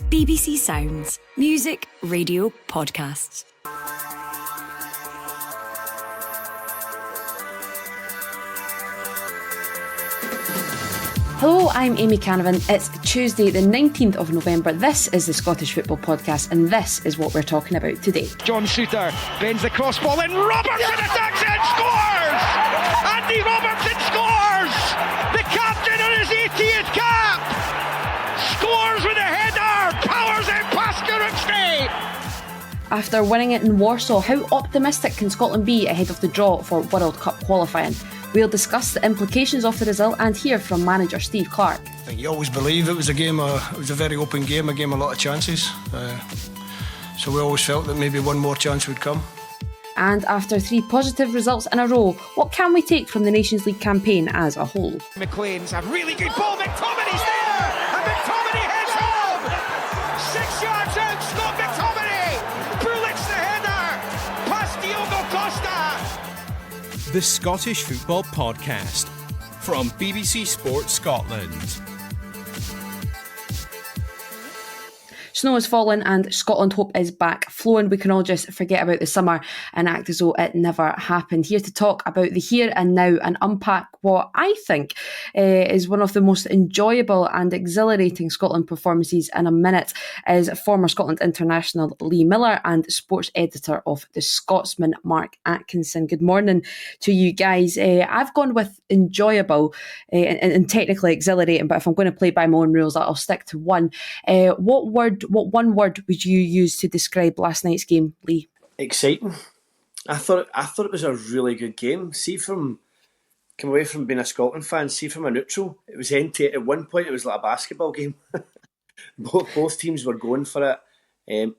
BBC Sounds. Music, radio, podcasts. Hello, I'm Amy Canavan. It's Tuesday the 19th of November. This is the Scottish Football Podcast and this is what we're talking about today. John Souttar bends the cross ball in, Robertson attacks it, scores! Andy Robertson scores! The captain on his 80th cap! Scores with a header, powers it past Gurukstay! After winning it in Warsaw, how optimistic can Scotland be ahead of the draw for World Cup qualifying? We'll discuss the implications of the result and hear from manager Steve Clarke. I think you always believe it was a game, it was a very open game, a game a lot of chances. So we always felt that maybe one more chance would come. And after 3 positive results in a row, what can we take from the Nations League campaign as a whole? McLean's a really good ball, McTominay's there! And McTominay heads home! 6 yards out, Scott McTominay! Bullets the header! Past Diogo Costa! The Scottish Football Podcast from BBC Sports Scotland. Snow is falling and Scotland hope is back flowing. We can all just forget about the summer and act as though it never happened. Here to talk about the here and now and unpack what I think is one of the most enjoyable and exhilarating Scotland performances in a minute is former Scotland international Lee Miller and sports editor of the Scotsman, Mark Atkinson. Good morning to you guys. I've gone with enjoyable and technically exhilarating, but if I'm going to play by my own rules, I'll stick to one. What one word would you use to describe last night's game, Lee? Exciting. I thought it was a really good game. Come away from being a Scotland fan, see from a neutral, it was at one point it was like a basketball game. both teams were going for it.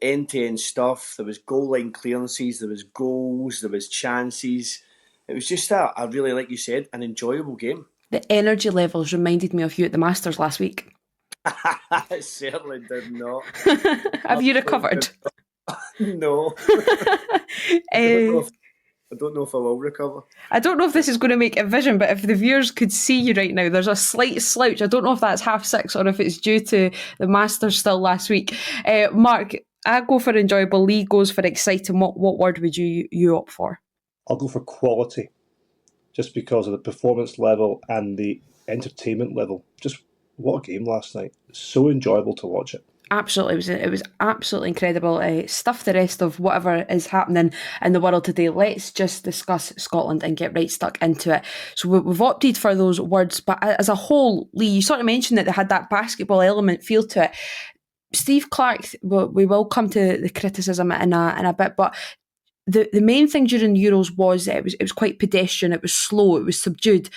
End-to-end stuff. There was goal line clearances, there was goals, there was chances. It was just a really, like you said, an enjoyable game. The energy levels reminded me of you at the Masters last week. It certainly did not. Have you recovered? No. I don't know if I will recover. I don't know if this is going to make a vision, but if the viewers could see you right now, there's a slight slouch. I don't know if that's 6:30 or if it's due to the Masters still last week. Mark, I go for enjoyable. Lee goes for exciting. What word would you opt for? I'll go for quality, just because of the performance level and the entertainment level. Just what a game last night. So enjoyable to watch it. Absolutely. It was absolutely incredible. Stuff the rest of whatever is happening in the world today. Let's just discuss Scotland and get right stuck into it. So we've opted for those words, but as a whole, Lee, you sort of mentioned that they had that basketball element feel to it. Steve Clarke, we will come to the criticism in a bit, but the main thing during the Euros was it was quite pedestrian, it was slow, it was subdued.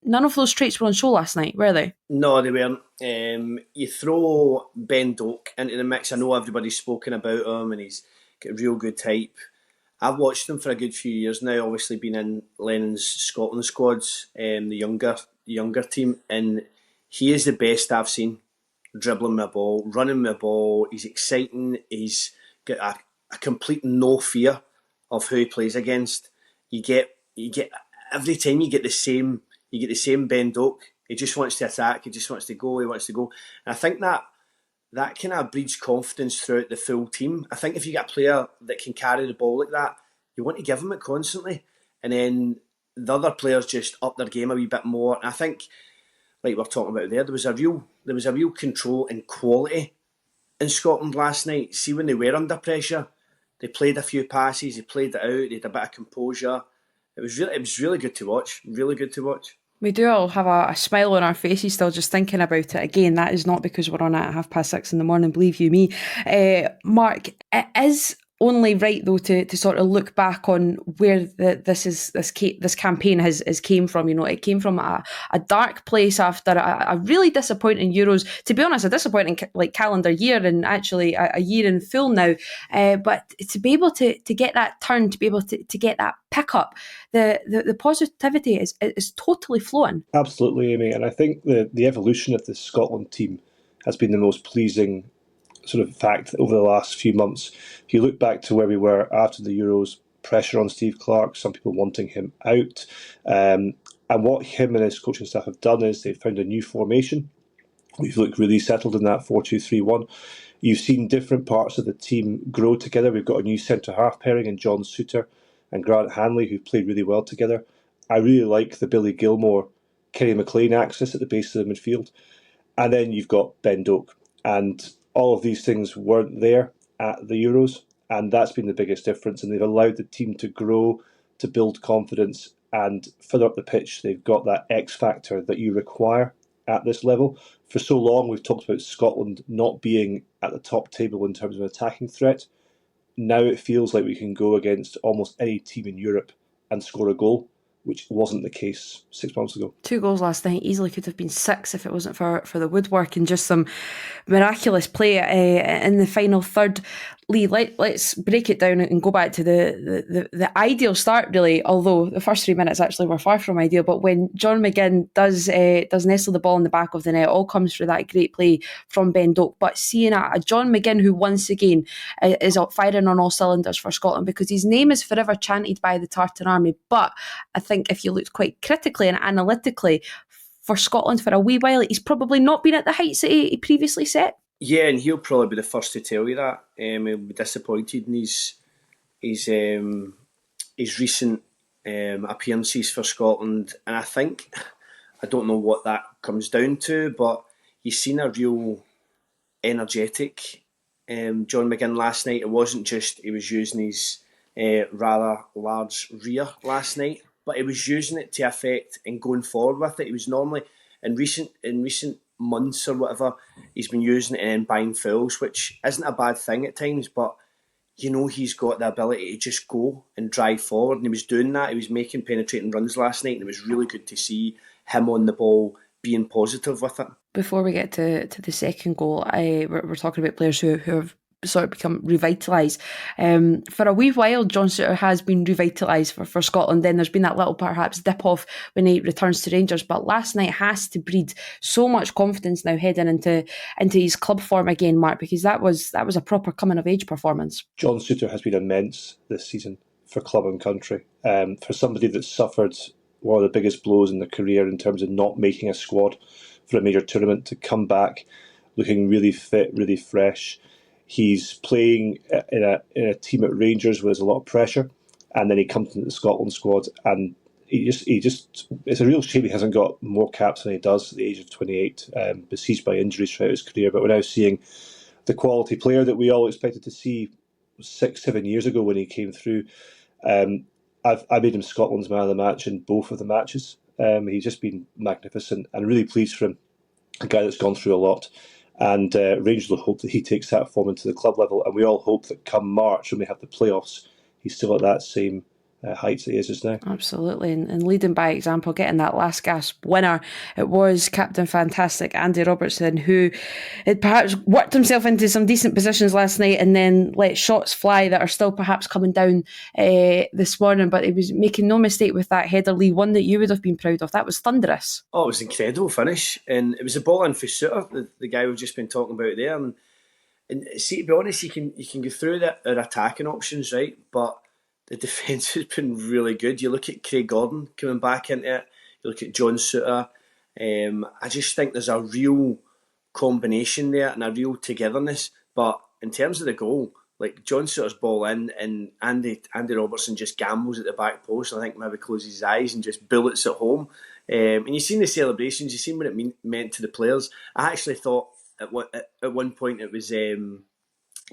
None of those traits were on show last night, were they? No, they weren't. You throw Ben Doak into the mix. I know everybody's spoken about him and he's got a real good type. I've watched him for a good few years now, obviously been in Lennon's Scotland squads, the younger team, and he is the best I've seen dribbling my ball, running my ball. He's exciting. He's got a complete no fear of who he plays against. You get every time you get the same Ben Doak. He just wants to attack. He just wants to go. He wants to go. And I think that kind of breeds confidence throughout the full team. I think if you get a player that can carry the ball like that, you want to give him it constantly. And then the other players just up their game a wee bit more. And I think, like we're talking about there was a real control and quality in Scotland last night. See, when they were under pressure, they played a few passes. They played it out. They had a bit of composure. It was really good to watch. Really good to watch. We do all have a smile on our faces still just thinking about it. Again, that is not because we're on at 6:30 in the morning, believe you me. Mark, it is only right though to sort of look back on where this campaign has came from. You know, it came from a dark place after a really disappointing Euros. To be honest, a disappointing calendar year and actually a year in full now. But to be able to get that turn, to be able to get that pick up, the positivity is totally flowing. Absolutely, Amy. And I think the evolution of the Scotland team has been the most pleasing sort of fact over the last few months. If you look back to where we were after the Euros, pressure on Steve Clarke, some people wanting him out. And what him and his coaching staff have done is they've found a new formation We've looked really settled in that 4-2-3-1. You've seen different parts of the team grow together. We've got a new centre-half pairing in John Souttar and Grant Hanley, who've played really well together. I really like the Billy Gilmore, Kerry McLean axis at the base of the midfield. And then you've got Ben Doak. And all of these things weren't there at the Euros. And that's been the biggest difference. And they've allowed the team to grow, to build confidence. And further up the pitch, they've got that X factor that you require at this level. For so long, we've talked about Scotland not being at the top table in terms of an attacking threat. Now it feels like we can go against almost any team in Europe and score a goal, which wasn't the case 6 months ago. 2 goals last night, easily could have been 6 if it wasn't for the woodwork and just some miraculous play in the final third. Lee, let's break it down and go back to the ideal start, really, although the first 3 minutes actually were far from ideal. But when John McGinn does nestle the ball in the back of the net, it all comes through that great play from Ben Doak. But seeing a John McGinn who once again is firing on all cylinders for Scotland, because his name is forever chanted by the Tartan Army. But I think if you looked quite critically and analytically for Scotland for a wee while, he's probably not been at the heights that he previously set. Yeah, and he'll probably be the first to tell you that. He'll be disappointed in his recent appearances for Scotland, and I don't know what that comes down to, but you've seen a real energetic John McGinn last night. It wasn't just he was using his rather large rear last night, but he was using it to effect and going forward with it. He was normally in recent months or whatever, he's been using it and then buying fouls, which isn't a bad thing at times, but you know he's got the ability to just go and drive forward, and he was doing that. He was making penetrating runs last night, and it was really good to see him on the ball being positive with it. Before we get to the second goal, we're talking about players who have sort of become revitalised. For a wee while, John Souttar has been revitalised for Scotland. Then there's been that little perhaps dip off when he returns to Rangers. But last night has to breed so much confidence now heading into his club form again, Mark, because that was a proper coming of age performance. John Souttar has been immense this season for club and country. For somebody that suffered one of the biggest blows in their career in terms of not making a squad for a major tournament, to come back looking really fit, really fresh. He's playing in a team at Rangers where there's a lot of pressure, and then he comes into the Scotland squad, and he just it's a real shame he hasn't got more caps than he does at the age of 28, besieged by injuries throughout his career. But we're now seeing the quality player that we all expected to see 6-7 years ago when he came through. I made him Scotland's man of the match in both of the matches. He's just been magnificent, and really pleased for him, a guy that's gone through a lot. And Rangers will hope that he takes that form into the club level, and we all hope that come March, when we have the playoffs, he's still at that same heights that he is just now. Absolutely, and leading by example, getting that last gasp winner. It was Captain Fantastic Andy Robertson who had perhaps worked himself into some decent positions last night and then let shots fly that are still perhaps coming down this morning, but he was making no mistake with that header, Lee, one that you would have been proud of. That was thunderous. Oh, it was an incredible finish, and it was a ball in for Souttar, the guy we've just been talking about there, and see, to be honest, you can go through our attacking options, right, but the defence has been really good. You look at Craig Gordon coming back into it. You look at John Souttar. I just think there's a real combination there and a real togetherness. But in terms of the goal, like John Souttar's ball in, and Andy Robertson just gambles at the back post. I think maybe closes his eyes and just bullets it home. And you've seen the celebrations. You've seen what it meant to the players. I actually thought at one point it was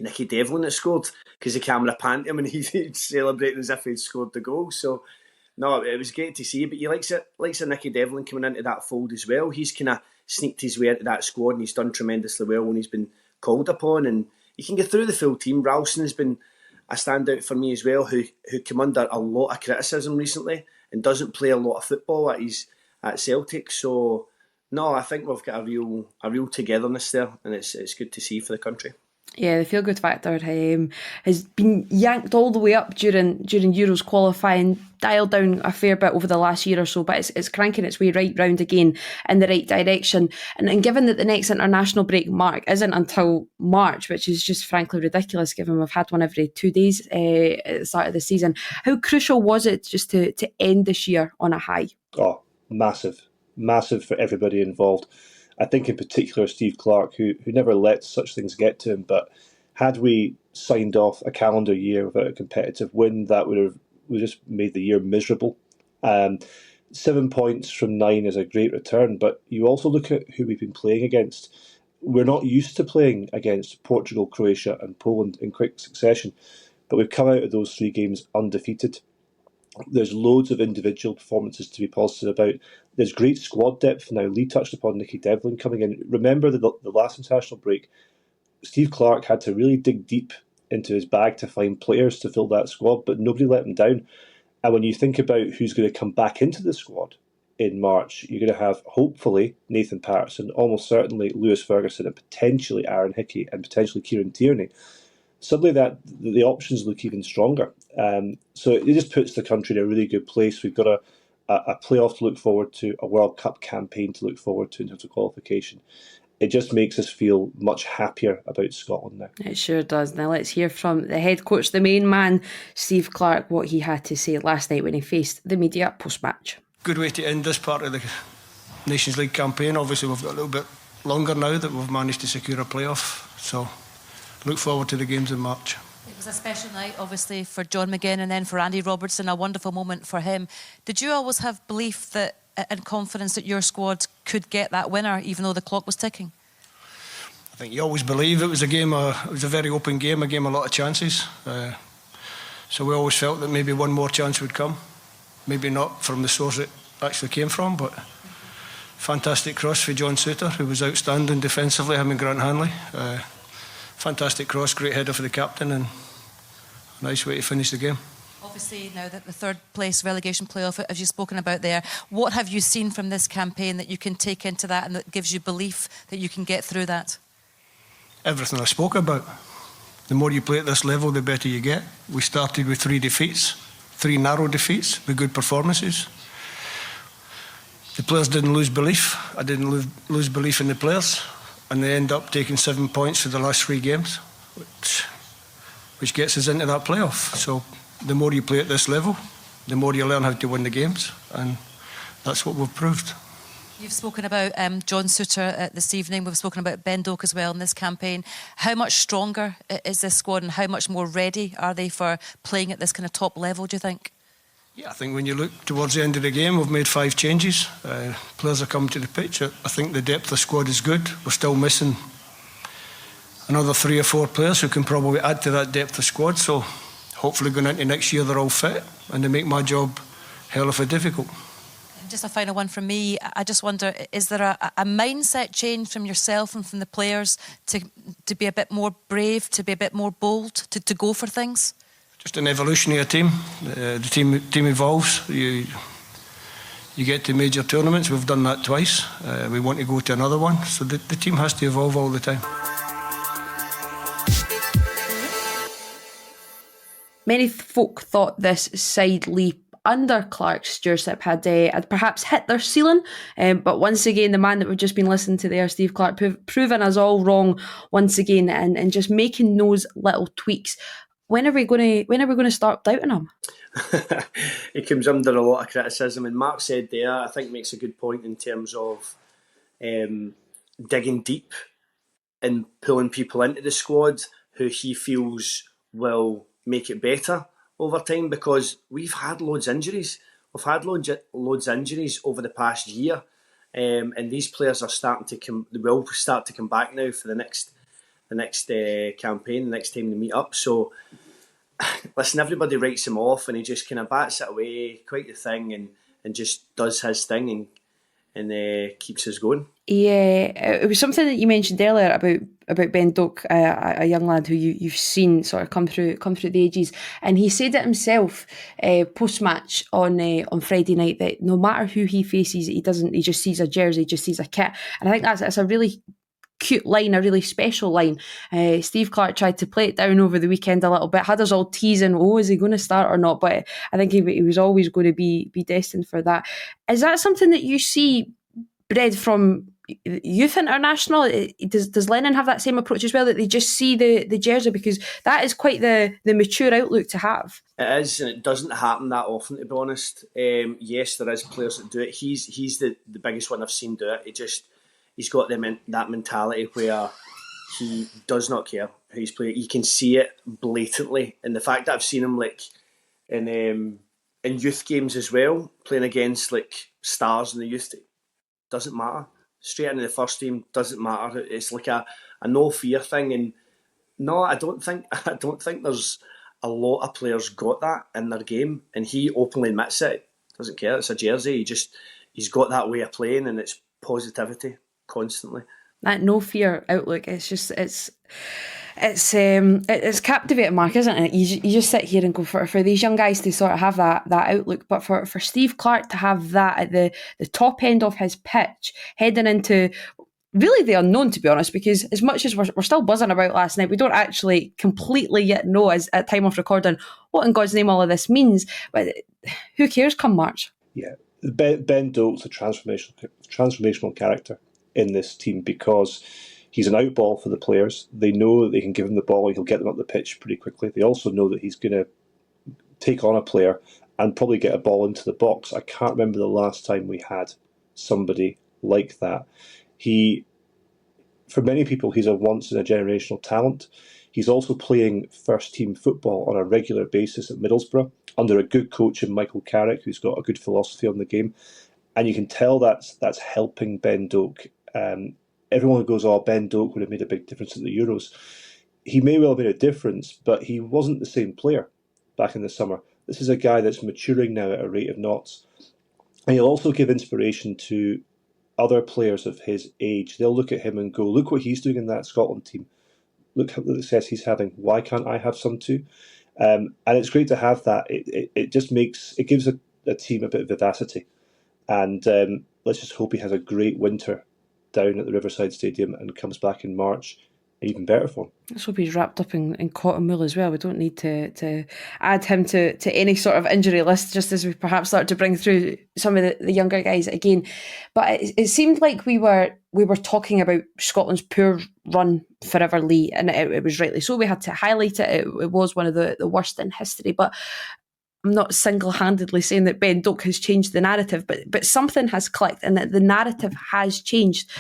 Nicky Devlin that scored, because the camera panned him and he's celebrating as if he'd scored the goal. So no, it was great to see. But you likes a Nicky Devlin coming into that fold as well. He's kind of sneaked his way into that squad, and he's done tremendously well when he's been called upon. And you can get through the full team. Ralston has been a standout for me as well, who came under a lot of criticism recently and doesn't play a lot of football at Celtic. So no, I think we've got a real togetherness there, and it's good to see for the country. Yeah, the feel-good factor has been yanked all the way up during Euros qualifying, dialed down a fair bit over the last year or so, but it's cranking its way right round again in the right direction. And given that the next international break, Mark, isn't until March, which is just frankly ridiculous given we've had one every 2 days at the start of the season, how crucial was it just to end this year on a high? Oh, massive for everybody involved. I think in particular Steve Clarke, who never lets such things get to him. But had we signed off a calendar year without a competitive win, that would have just made the year miserable. 7 points from 9 is a great return, but you also look at who we've been playing against. We're not used to playing against Portugal, Croatia and Poland in quick succession, but we've come out of those 3 games undefeated. There's loads of individual performances to be positive about. There's great squad depth now. Lee touched upon Nicky Devlin coming in. Remember the last international break, Steve Clarke had to really dig deep into his bag to find players to fill that squad, but nobody let him down. And when you think about who's going to come back into the squad in March, you're going to have, hopefully, Nathan Patterson, almost certainly Lewis Ferguson, and potentially Aaron Hickey, and potentially Kieran Tierney. Suddenly the options look even stronger. So it just puts the country in a really good place. We've got a playoff to look forward to, a World Cup campaign to look forward to in terms of qualification. It just makes us feel much happier about Scotland now. It sure does. Now let's hear from the head coach, the main man, Steve Clarke, what he had to say last night when he faced the media post-match. Good way to end this part of the Nations League campaign. Obviously we've got a little bit longer now that we've managed to secure a playoff. So look forward to the games in March. It was a special night, obviously, for John McGinn and then for Andy Robertson, a wonderful moment for him. Did you always have belief that and confidence that your squad could get that winner, even though the clock was ticking? I think you always believe it was a game. It was a very open game, a game a lot of chances. So we always felt that maybe one more chance would come. Maybe not from the source it actually came from, but fantastic cross for John Souttar, who was outstanding defensively, him and Grant Hanley. Fantastic cross, great header for the captain, and a nice way to finish the game. Obviously, now that the third place relegation playoff, as you've spoken about there, what have you seen from this campaign that you can take into that and that gives you belief that you can get through that? Everything I spoke about. The more you play at this level, the better you get. We started with 3 defeats, 3 narrow defeats with good performances. The players didn't lose belief. I didn't lose belief in the players, and they end up taking 7 points for the last 3 games, which gets us into that playoff. So the more you play at this level, the more you learn how to win the games, and that's what we've proved. You've spoken about John Souttar this evening. We've spoken about Ben Doak as well in this campaign. How much stronger is this squad, and how much more ready are they for playing at this kind of top level, do you think? Yeah, I think when you look towards the end of the game, we've made 5 changes. Players are coming to the pitch. I think the depth of the squad is good. We're still missing another 3 or 4 players who can probably add to that depth of squad. So hopefully going into next year they're all fit and they make my job hell of a difficult. Just a final one from me. I just wonder, is there a mindset change from yourself and from the players to be a bit more brave, to be a bit more bold, to go for things? Just an evolution of a team. The team evolves. You get to major tournaments. We've done that twice. We want to go to another one. So the team has to evolve all the time. Many folk thought this side, Lee, under Clarke's stewardship had perhaps hit their ceiling, but once again the man that we've just been listening to there, Steve Clarke, proving us all wrong once again, and just making those little tweaks. When are we going to start doubting him? He comes under a lot of criticism, and Mark said there, I think makes a good point in terms of digging deep and pulling people into the squad who he feels will make it better over time, because we've had loads of injuries. We've had loads of injuries over the past year, and these players are starting to come. They will start to come back now for the next campaign, the next time they meet up. So, listen, everybody writes him off, and he just kind of bats it away, quite the thing, and just does his thing and keeps us going. Yeah, it was something that you mentioned earlier about Ben Doak, a young lad who you've seen sort of come through the ages, and he said it himself post match on Friday night that no matter who he faces, he just sees a jersey, just sees a kit, and I think that's a really cute line, a really special line. Steve Clarke tried to play it down over the weekend a little bit, had us all teasing, is he going to start or not? But I think he was always going to be destined for that. Is that something that you see bred from Youth International? Does Lennon have that same approach as well, that they just see the jersey? Because that is quite the mature outlook to have. It is, and it doesn't happen that often, to be honest. Yes, there is players that do it. He's the biggest one I've seen do it. he's got that mentality where he does not care who he's playing. You can see it blatantly, and the fact that I've seen him like in youth games as well, playing against like stars in the youth, doesn't matter. Straight into the first team, doesn't matter. It's like a no fear thing, and no, I don't think there's a lot of players got that in their game, and he openly admits it. Doesn't care. It's a jersey. He's got that way of playing, and it's positivity constantly. That no fear outlook. It's captivating, Mark, isn't it? You just sit here and go for these young guys to sort of have that outlook, but for Steve Clarke to have that at the top end of his pitch, heading into really the unknown, to be honest, because as much as we're still buzzing about last night, we don't actually completely yet know, as at time of recording, what in God's name all of this means. But who cares come March? Yeah, Ben Doak's a transformational character in this team because he's an outball for the players. They know that they can give him the ball and he'll get them up the pitch pretty quickly. They also know that he's going to take on a player and probably get a ball into the box. I can't remember the last time we had somebody like that. For many people, he's a once-in-a-generational talent. He's also playing first-team football on a regular basis at Middlesbrough under a good coach in Michael Carrick, who's got a good philosophy on the game. And you can tell that's helping Ben Doak. Everyone goes, Ben Doak would have made a big difference at the Euros. He may well have made a difference, but he wasn't the same player back in the summer. This is a guy that's maturing now at a rate of knots. And he'll also give inspiration to other players of his age. They'll look at him and go, look what he's doing in that Scotland team. Look how the success he's having. Why can't I have some too? And it's great to have that. It just gives a team a bit of vivacity. And let's just hope he has a great winter down at the Riverside Stadium and comes back in March even better for him. Let's hope he's wrapped up in cotton wool as well. We don't need to add him to any sort of injury list just as we perhaps start to bring through some of the younger guys again. But it seemed like we were talking about Scotland's poor run forever, Lee, and it was rightly so. We had to highlight it. It was one of the worst in history, but I'm not single-handedly saying that Ben Doak has changed the narrative, but something has clicked and that the narrative has changed.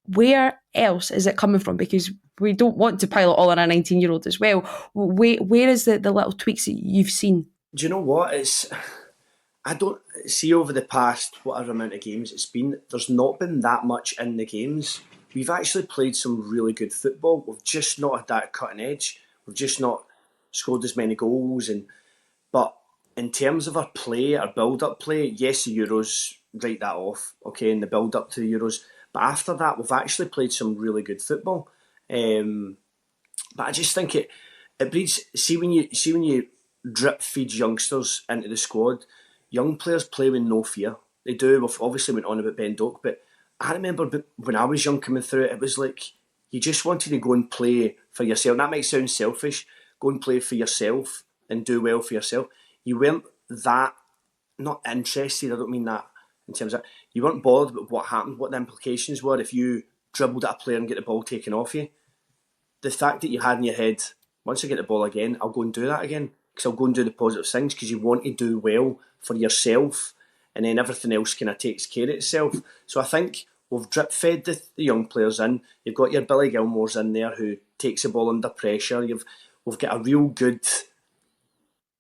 Where else is it coming from? Because we don't want to pile it all on a 19-year-old as well. Where is the little tweaks that you've seen? Do you know what? I don't see over the past whatever amount of games it's been, there's not been that much in the games. We've actually played some really good football. We've just not had that cutting edge. We've just not scored as many goals. But in terms of our play, our build-up play, yes, the Euros write that off, okay, in the build-up to the Euros. But after that, we've actually played some really good football. But I just think it breeds. See when you drip feed youngsters into the squad, young players play with no fear. They do. We've obviously went on about Ben Doak, but I remember when I was young coming through it was like you just wanted to go and play for yourself. And that might sound selfish. Go and play for yourself and do well for yourself. You weren't that not interested. I don't mean that in terms of you weren't bothered about what happened, what the implications were if you dribbled at a player and get the ball taken off you. The fact that you had in your head, once I get the ball again, I'll go and do that again because I'll go and do the positive things because you want to do well for yourself and then everything else kind of takes care of itself. So I think we've drip fed the young players in. You've got your Billy Gilmores in there who takes the ball under pressure. We've got a real good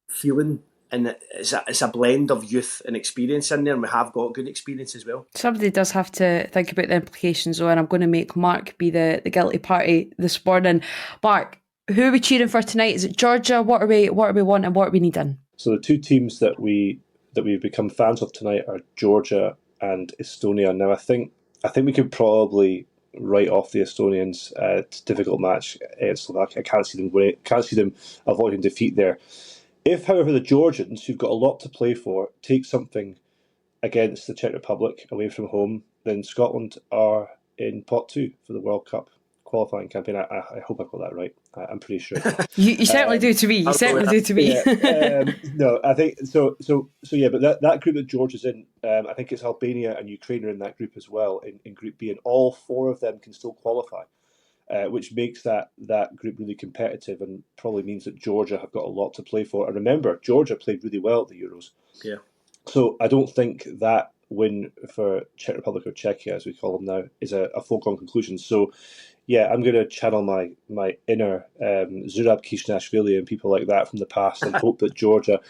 feeling. And it's a blend of youth and experience in there, and we have got good experience as well. Somebody does have to think about the implications, though, and I'm going to make Mark be the guilty party this morning. Mark, who are we cheering for tonight? Is it Georgia? What are we wanting? What are we needing? So the two teams that we've become fans of tonight are Georgia and Estonia. Now I think we could probably write off the Estonians. It's a difficult match against Slovakia. I can't see them avoiding defeat there. If, however, the Georgians, who've got a lot to play for, take something against the Czech Republic away from home, then Scotland are in pot 2 for the World Cup qualifying campaign. I hope I've got that right. I'm pretty sure. You certainly do to me. You certainly do to me. No, I think so. Yeah, but that group that Georgia's in, I think it's Albania and Ukraine are in that group as well in Group B, and all 4 of them can still qualify. Which makes that group really competitive and probably means that Georgia have got a lot to play for. And remember, Georgia played really well at the Euros. Yeah. So I don't think that win for Czech Republic, or Czechia as we call them now, is a foregone conclusion. So yeah, I'm going to channel my inner Zurab Kishnashvili and people like that from the past and hope that Georgia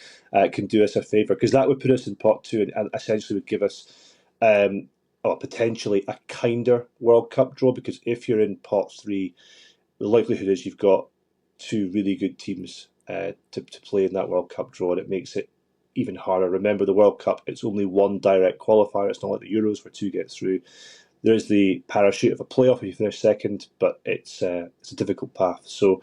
can do us a favour, because that would put us in pot 2 and essentially would give us potentially a kinder World Cup draw, because if you're in pot 3, the likelihood is you've got 2 really good teams to play in that World Cup draw, and it makes it even harder. Remember, the World Cup, it's only one direct qualifier. It's not like the Euros where 2 get through. There's the parachute of a playoff if you finish second, but it's a difficult path. So,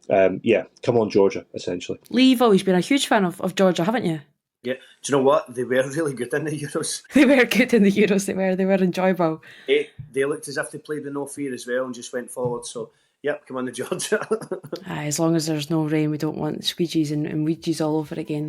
come on, Georgia, essentially. Lee, you've always been a huge fan of Georgia, haven't you? Yeah. Do you know what? They were really good in the Euros. They were good in the Euros. They were enjoyable. They looked as if they played with no fear as well and just went forward. So, yep, come on to Georgia. As long as there's no rain, we don't want squeegees and Ouija's all over again.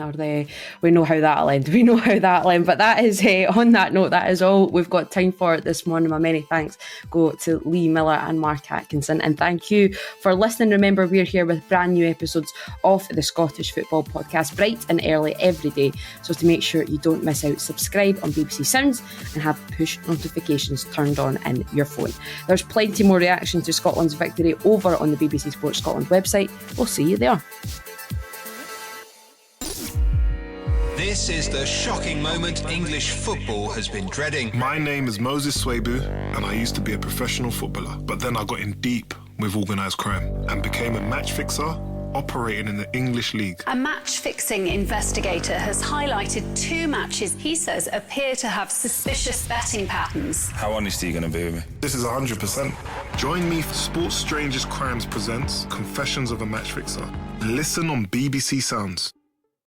We know how that'll end. But that is, on that note, that is all we've got time for this morning. My many thanks go to Lee Miller and Mark Atkinson. And thank you for listening. Remember, we're here with brand new episodes of the Scottish Football Podcast, bright and early every day. So to make sure you don't miss out, subscribe on BBC Sounds and have push notifications turned on in your phone. There's plenty more reaction to Scotland's victory over on the BBC Sports Scotland website. We'll see you there. This is the shocking moment English football has been dreading. My name is Moses Swabu, and I used to be a professional footballer, but then I got in deep with organised crime and became a match fixer operating in the English League. A match-fixing investigator has highlighted 2 matches he says appear to have suspicious betting patterns. How honest are you going to be with me? This is 100%. Join me for Sports Strangest Crimes presents Confessions of a Match Fixer. Listen on BBC Sounds.